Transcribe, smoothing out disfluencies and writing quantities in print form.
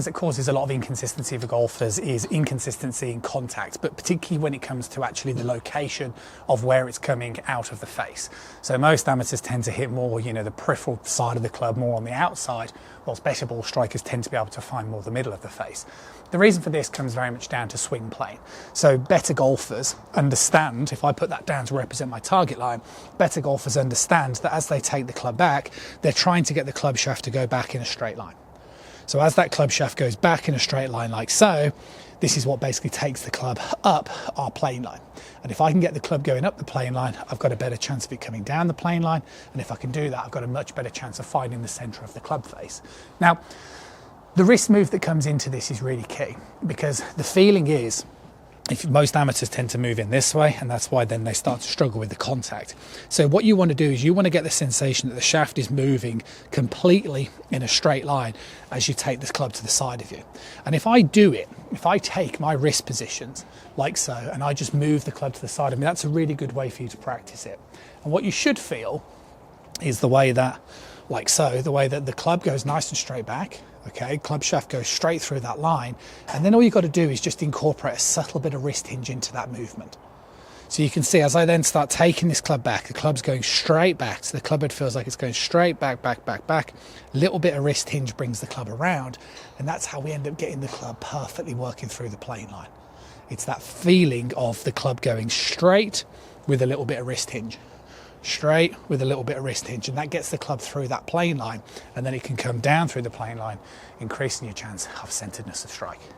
things that causes a lot of inconsistency for golfers is inconsistency in contact, but particularly when it comes to actually the location of where it's coming out of the face. So most amateurs tend to hit more, the peripheral side of the club, more on the outside, whilst better ball strikers tend to be able to find more the middle of the face. The reason for this comes very much down to swing plane. So better golfers understand, if I put that down to represent my target line, better golfers understand that as they take the club back, they're trying to get the club shaft to go back in a straight line. So as that club shaft goes back in a straight line like so, this is what basically takes the club up our plane line. And if I can get the club going up the plane line, I've got a better chance of it coming down the plane line. And if I can do that, I've got a much better chance of finding the centre of the club face. Now, the wrist move that comes into this is really key, because the feeling is, if most amateurs tend to move in this way, and that's why then they start to struggle with the contact. So what you want to do is you want to get the sensation that the shaft is moving completely in a straight line as you take this club to the side of you. And if I do it, if I take my wrist positions like so, and I just move the club to the side of me, that's a really good way for you to practice it. And what you should feel is the way that, like so, the way that the club goes nice and straight back. Okay, club shaft goes straight through that line, and then all you've got to do is just incorporate a subtle bit of wrist hinge into that movement. So you can see as I then start taking this club back, the club's going straight back, so the club head feels like it's going straight back, back, back, back. A little bit of wrist hinge brings the club around, and that's how we end up getting the club perfectly working through the plane line. It's that feeling of the club going straight with a little bit of wrist hinge. Straight with a little bit of wrist hinge, and that gets the club through that plane line, and then it can come down through the plane line, increasing your chance of centeredness of strike.